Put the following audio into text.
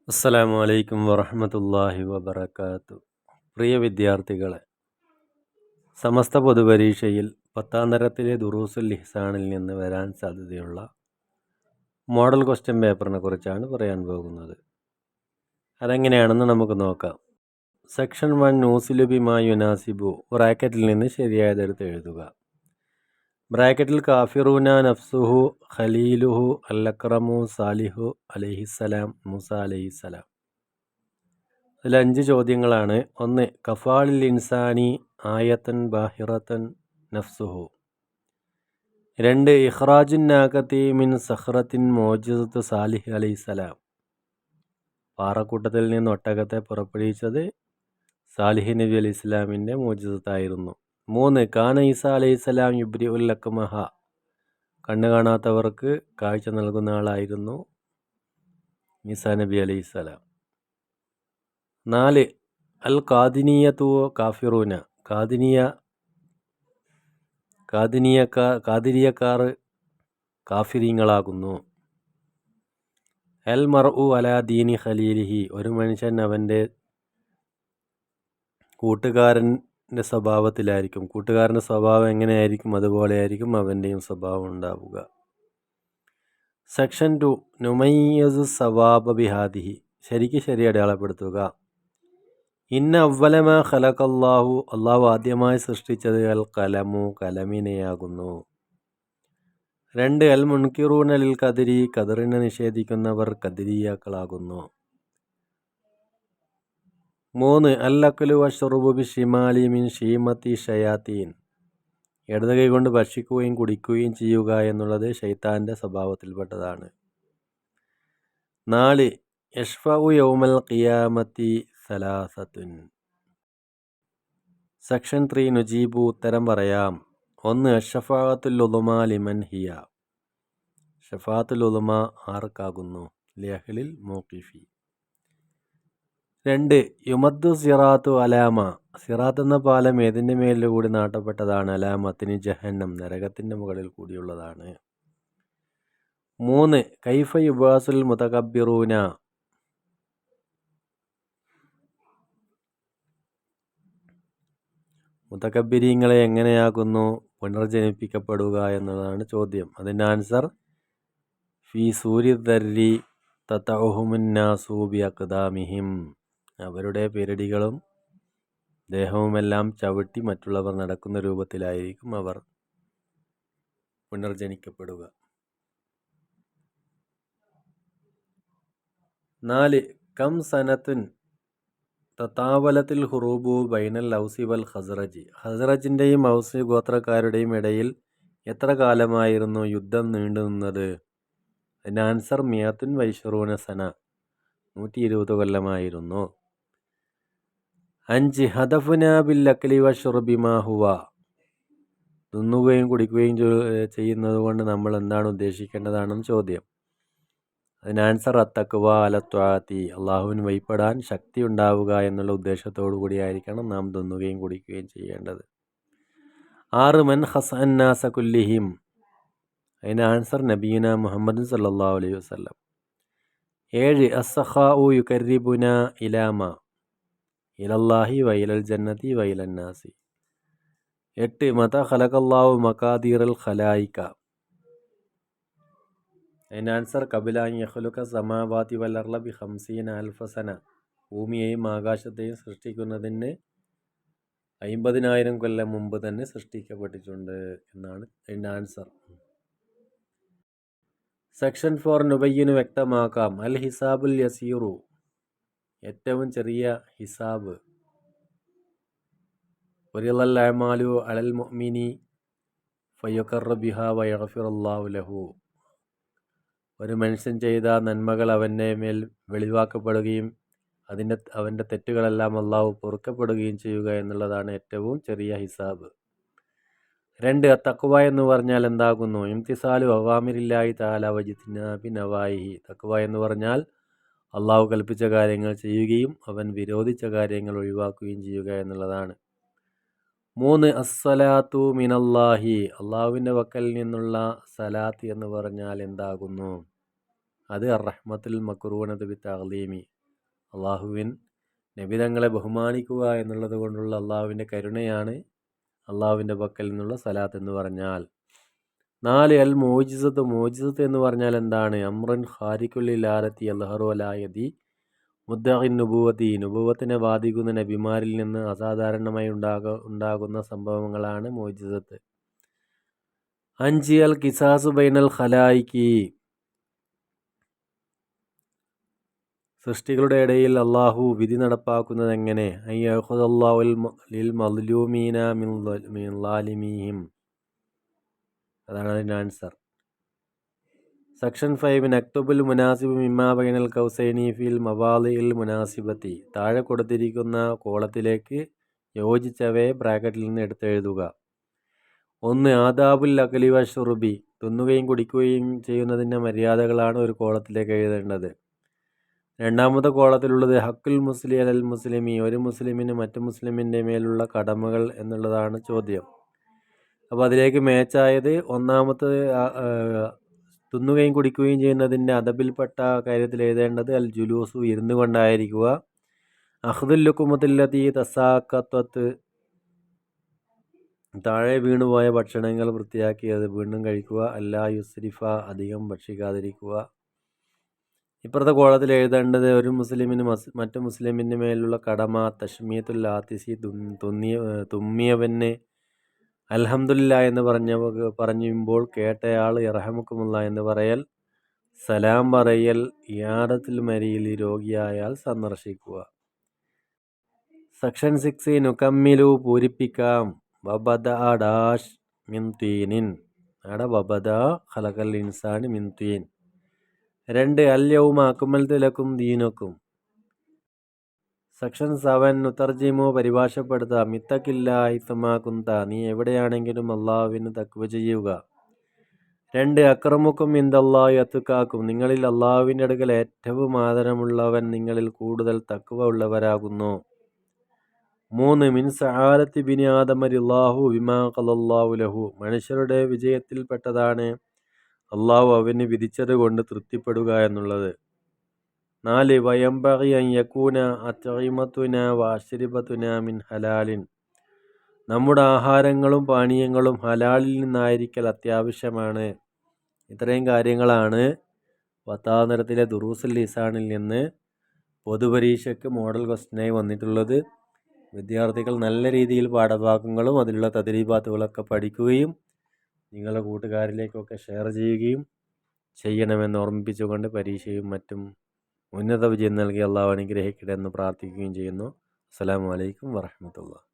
അസ്സലാമു അലൈക്കും വറഹ്മത്തുള്ളാഹി വബറകാതുഹു. പ്രിയ വിദ്യാർത്ഥികളെ, സമസ്ത പൊതുപരീക്ഷയിൽ 10ാം തരത്തിലെ ദുറൂസുൽ ഇഹ്സാനിൽ നിന്ന് വരാൻ സാധ്യതയുള്ള മോഡൽ ക്വസ്റ്റ്യൻ പേപ്പറിനെ കുറിച്ചാണ് പറയാൻ പോകുന്നത്. അതെങ്ങനെയാണെന്ന് നമുക്ക് നോക്കാം. സെക്ഷൻ 1 നൂസിലു ബിമാ യുനാസിബു, ബ്രാക്കറ്റിൽ നിന്ന് ശരിയായതെടുത്ത് എഴുതുക. ബ്രാക്കറ്റിൽ കാഫിറൂന നഫ്സുഹു ഖലീലുഹു അൽ-അക്രമു സാലിഹു അലൈഹിസ്സലാം മൂസ അലൈഹിസ്സലാം. അതിൽ 5 ചോദ്യങ്ങളാണ്. 1. കഫാലിൽ ഇൻസാനി ആയത്തൻ ബാഹിറത്തൻ നഫ്സുഹു. 2. ഇഖ്റാജുൻ നാഖത്തി മിൻ സഖ്റത്തിൻ മോജിസത്തു സാലിഹ് അലൈഹിസ്സലാം. പാറക്കൂട്ടത്തിൽ നിന്ന് ഒട്ടകത്തെ പുറപ്പെടുവിച്ചത് സാലിഹ് നബി അലൈഹി ഇസ്ലാമിൻ്റെ മോജിസത്തായിരുന്നു. 3. കാന ഈസ അലൈഹിസ്സലാം യുബ്രി ഉൽ അക്മഹ. കണ്ണ് കാണാത്തവർക്ക് കാഴ്ച നൽകുന്ന ആളായിരുന്നു ഈസാ നബി അലൈഹിസ്സലാം. 4. അൽ ഖാദിനിയത്തു കാഫിറൂന. ഖാദിരിയക്കാർ കാഫിരീങ്ങളാകുന്നു. അൽ മർഉ അലാ ദീനി ഖലീലിഹി. ഒരു മനുഷ്യൻ അവൻ്റെ കൂട്ടുകാരൻ്റെ സ്വഭാവത്തിലായിരിക്കും. കൂട്ടുകാരൻ്റെ സ്വഭാവം എങ്ങനെയായിരിക്കും അതുപോലെയായിരിക്കും അവൻ്റെയും സ്വഭാവം ഉണ്ടാവുക. സെക്ഷൻ 2 നുമയ്യസു സവാബ ബിഹാദിഹി. ശരി അടയാളപ്പെടുത്തുക. ഇന്ന അവ്വലമാ ഖലഖല്ലാഹു. അള്ളാഹു ആദ്യമായി സൃഷ്ടിച്ചത് അൽ കലമു, കലമിനെയാകുന്നു. 2. അൽ മുൻകിറൂന ലിൽ ഖദരി. ഖദറിനെ നിഷേധിക്കുന്നവർ ഖദരിയാക്കളാകുന്നു. 3. അൽ അക്ലു വശ്റുബു ബിഷിമാലി മിൻ ഷീമത്തി ഷയാത്തീൻ. ഇടത് കൈ കൊണ്ട് ഭക്ഷിക്കുകയും കുടിക്കുകയും ചെയ്യുക എന്നുള്ളത് ശൈത്താൻ്റെ സ്വഭാവത്തിൽപ്പെട്ടതാണ്. 4. യഷ്ഫഉ യൗമൽ ഖിയാമത്തി സലാസത്തുൻ. സെക്ഷൻ 3 നുജീബു. ഉത്തരം പറയാം. 1. അഷ്ഫാഅത്തുൽ ഉളുമാ ലിമൻ ഹിയ. ഷഫാഅത്തുൽ ഉളുമാ ആർക്കാകുന്നു? ലിഅഹ്ലിൽ മൗഖിഫി. 2. യുമദ്ദു സിറാത്തു അലാമ. സിറാത്ത് എന്ന പാലം ഏതിൻ്റെ മേലിലൂടെ നാട്ടപ്പെട്ടതാണ്? അലാമത്തിന് ജഹന്നം, നരകത്തിൻ്റെ മുകളിൽ കൂടിയുള്ളതാണ്. 3. കൈഫ യുബാസുൽ മുതകബ്ബിറൂന. മുതകബ്ബിരീങ്ങളെ എങ്ങനെയാകുന്നു പുനർജനിപ്പിക്കപ്പെടുക എന്നതാണ് ചോദ്യം. അതിൻ്റെ ആൻസർ ഫി സൂരി ദർരി തതഉഹുമുന്നാസു ബി അഖ്ദാമിഹിം. അവരുടെ പെരടികളും ദേഹവുമെല്ലാം ചവിട്ടി മറ്റുള്ളവർ നടക്കുന്ന രൂപത്തിലായിരിക്കും അവർ പുനർജനിക്കപ്പെടുക. 4. കം സനത്തുൻ തതാവലത്തിൽ ഹുറൂബു ബൈനൽ ഔസി വൽ ഖസ്റജി. ഖസ്റജിൻ്റെയും ഔസ് ഗോത്രക്കാരുടെയും ഇടയിൽ എത്ര കാലമായിരുന്നു യുദ്ധം നീണ്ടു നിന്നത്? അതിൻ്റെ ആൻസർ മിയത്തുൻ വൈശ്റൂന സന. 120 കൊല്ലമായിരുന്നു. 5. ഹദഫുന ബിൽ അക്ലി വശ്റുബി മാ ഹുവ. തിന്നുകയും കുടിക്കുകയും ചെയ്യുന്നത് കൊണ്ട് നമ്മൾ എന്താണ് ഉദ്ദേശിക്കേണ്ടതാണെന്ന് ചോദ്യം. അതിന് ആൻസർ അത്തഖ്വ അലത്വാഅത്തി. അള്ളാഹുവിന് വഴിപ്പെടാൻ ശക്തി ഉണ്ടാവുക എന്നുള്ള ഉദ്ദേശത്തോടു കൂടിയായിരിക്കണം നാം തിന്നുകയും കുടിക്കുകയും ചെയ്യേണ്ടത്. 6. മൻ ഖസഅന്നാസ കുല്ലിഹിം. അതിന് ആൻസർ നബിയുന മുഹമ്മദ് സല്ലല്ലാഹു അലൈഹി വസല്ലം. 7. അസ്സഖാഉ യുഖർരിബുന ഇലാമ ഇലല്ലാഹി വൈലൽ ജന്നതി വൈലന്നാസി. 8. മത ഖലഖല്ലാഹു മഖാദീറൽ ഖലായിക. അതിൻ്റെ ആൻസർ ഖബല അൻ യഖ്ലുഖ സമാവാതി വൽ അർള ബി 50,000 സന. ഭൂമിയെയും ആകാശത്തെയും സൃഷ്ടിക്കുന്നതിന് 50,000 കൊല്ലം മുമ്പ് തന്നെ സൃഷ്ടിക്കപ്പെട്ടിട്ടുണ്ട് എന്നാണ് അതിൻ്റെ ആൻസർ. സെക്ഷൻ 4 നുബയ്യിനു. വ്യക്തമാക്കാം. അൽ ഹിസാബുൽ യസീറു. ഏറ്റവും ചെറിയ ഹിസാബ്. വരിളൽ അഅമാലു അലൽ മുഅ്മിനി ഫയുഖറ ബിഹാ വയഗ്ഫിറുല്ലാഹു ലഹു. ഒരു മനുഷ്യൻ ചെയ്ത നന്മകൾ അവൻ്റെ മേൽ വെളിവാക്കപ്പെടുകയും അവൻ്റെ തെറ്റുകളെല്ലാം അള്ളാഹു പൊറുക്കപ്പെടുകയും ചെയ്യുക എന്നുള്ളതാണ് ഏറ്റവും ചെറിയ ഹിസാബ്. 2. തഖ്വ എന്ന് പറഞ്ഞാൽ എന്താകുന്നു? ഇംതിസാലു അവ്വാമിരില്ലാഹി തആല വജ്തിനാബി നവാഹിഹി. തഖ്വ എന്ന് പറഞ്ഞാൽ അള്ളാഹു കൽപ്പിച്ച കാര്യങ്ങൾ ചെയ്യുകയും അവൻ വിരോധിച്ച കാര്യങ്ങൾ ഒഴിവാക്കുകയും ചെയ്യുക എന്നുള്ളതാണ്. 3. അസ്സലാത്തു മിനല്ലാഹി. അള്ളാഹുവിൻ്റെ വക്കൽ നിന്നുള്ള സലാത്ത് എന്ന് പറഞ്ഞാൽ എന്താകുന്നു? അത് റഹ്മത്തുൽ മക്റൂനത്ത് ബി തഅ്ലീമി. നബിതങ്ങളെ ബഹുമാനിക്കുക എന്നുള്ളത് കൊണ്ടുള്ള അള്ളാഹുവിൻ്റെ കരുണയാണ് അള്ളാഹുവിൻ്റെ പക്കൽ നിന്നുള്ള സലാത്ത് എന്ന് പറഞ്ഞാൽ. 4 അൽ മോജിസത്ത് എന്ന് പറഞ്ഞാൽ എന്താണ്? അമ്രൻ ഖാരിഖുൽ ആരത്തി അൽഹറു അലായതി മുദ്ദഇൻ നുബുവത്തിനെ ബാധിക്കുന്ന നബിമാരിൽ നിന്ന് അസാധാരണമായി ഉണ്ടാകുന്ന സംഭവങ്ങളാണ് മോജിസത്ത്. 5 അൽ കിസാസു ബൈനൽ ഖലായിക്കി, സൃഷ്ടികളുടെ ഇടയിൽ അള്ളാഹു വിധി നടപ്പാക്കുന്നത് എങ്ങനെ? അതാണ് അതിൻ്റെ ആൻസർ. സെക്ഷൻ 5 നക്തുബുൽ മുനാസിബ് മിമ്മാ ബൈനൽ കൗസൈനി ഫിൽ മവാദിഇൽ മുനാസിബത്തി, താഴെ കൊടുത്തിരിക്കുന്ന കോളത്തിലേക്ക് യോജിച്ചവയെ ബ്രാക്കറ്റിൽ നിന്ന് എടുത്തെഴുതുക. 1 ആദാബുൽ അഖ്ലി വശുറുബി, തിന്നുകയും കുടിക്കുകയും ചെയ്യുന്നതിൻ്റെ മര്യാദകളാണ് ഒരു കോളത്തിലേക്ക് എഴുതേണ്ടത്. 2ാമത്തെ കോളത്തിലുള്ളത് ഹക്കുൽ മുസ്ലിം അലൽ മുസ്ലിമി, ഒരു മുസ്ലിമിന് മറ്റു മുസ്ലിമിൻ്റെ മേലുള്ള കടമകൾ എന്നുള്ളതാണ് ചോദ്യം. അപ്പോൾ അതിലേക്ക് മാച്ചായത് 1ാമത്തെ തിന്നുകയും കുടിക്കുകയും ചെയ്യുന്നതിൻ്റെ അദബിൽപ്പെട്ട കാര്യത്തിൽ എഴുതേണ്ടത് അൽ ജുലൂസു, ഇരുന്നു കൊണ്ടായിരിക്കുക. അഖ്ദുല്ലുക്കുമത്തുല്ലത്തി തസാക്കത്വത്ത്, താഴെ വീണുപോയ ഭക്ഷണങ്ങൾ വൃത്തിയാക്കി അത് വീണ്ടും കഴിക്കുക. അല്ലാ യുസ്രിഫ, അധികം ഭക്ഷിക്കാതിരിക്കുക. ഇപ്പുറത്തെ കോളത്തിൽ എഴുതേണ്ടത് ഒരു മുസ്ലിമിന് മറ്റു മുസ്ലിമിൻ്റെ മേലുള്ള കടമ തഷ്മിയത്തുൽ ആത്തിസി, തുമ്മിയവന് അൽഹംദുലില്ലാ എന്ന് പറയുമ്പോൾ കേട്ടയാൾ യർഹമുക്കുമുല്ലാ എന്ന് പറയൽ, സലാം പറയൽ, ഇയാദത്തുൽ മരീൽ, രോഗിയായാൽ സന്ദർശിക്കുക. സെക്ഷൻ 6 നുകമ്മിലു, പൂരിപ്പിക്കാം. വബദഅ ഡാഷ് മിൻ തീനിൻ, അവിടെ വബദഅ ഖലഖൽ ഇൻസാൻ മിൻ തീൻ. 2 അൽ യൗമ അക്മൽതു ലക്കും ദീനക്കും. സെക്ഷൻ 7 നുതർജിമു, പരിഭാഷപ്പെടുത്തുക. മിത്തക്കില്ലാ ഹൈസുമാ കുന്ത, നീ എവിടെയാണെങ്കിലും അള്ളാഹുവിന് തഖ്വ ചെയ്യുക. 2 അക്രമുക്കും ഇൻദല്ലാഹി അത്ഖാക്കും, നിങ്ങളിൽ അള്ളാഹുവിൻ്റെ അടുക്കൽ ഏറ്റവും ആദരമുള്ളവൻ നിങ്ങളിൽ കൂടുതൽ തഖ്വ ഉള്ളവരാകുന്നു. 3 മിൻ സആദത്തി ബിനി ആദമ റില്ലാഹു ബിമാ ഖലല്ലാഹു ലഹു, മനുഷ്യരുടെ വിജയത്തിൽപ്പെട്ടതാണ് അള്ളാഹു അവന് വിധിച്ചത് കൊണ്ട് തൃപ്തിപ്പെടുക എന്നുള്ളത്. 4 വയംബഗി അൻ യകൂന അത്ഇമതുന വഅശ്രിബതുന മിൻ ഹലാലിൻ, നമ്മുടെ ആഹാരങ്ങളും പാനീയങ്ങളും ഹലാലിൽ നിന്നായിരിക്കൽ അത്യാവശ്യമാണ്. ഇത്രയും കാര്യങ്ങളാണ് വത്താനരത്തിലെ ദുറൂസുൽ ലിസാനിൽ നിന്ന് പൊതുപരീക്ഷയ്ക്ക് മോഡൽ ക്വസ്റ്റ്യനായി വന്നിട്ടുള്ളത്. വിദ്യാർത്ഥികൾ നല്ല രീതിയിൽ പാഠഭാഗങ്ങളും അതിലുള്ള തദ്രീബാത്തുകളൊക്കെ പഠിക്കുകയും നിങ്ങളുടെ കൂട്ടുകാരിലേക്കൊക്കെ ഷെയർ ചെയ്യുകയും ചെയ്യണമെന്ന് ഓർമ്മിപ്പിച്ചുകൊണ്ട് പരീക്ഷയും മറ്റും ഉന്നത വിജയം നൽകി അള്ളാഹു അനുഗ്രഹിക്കട്ടെ എന്ന് പ്രാർത്ഥിക്കുകയും ചെയ്യുന്നു. അസ്സലാമു അലൈക്കും വറഹ്മത്തുള്ളാഹി.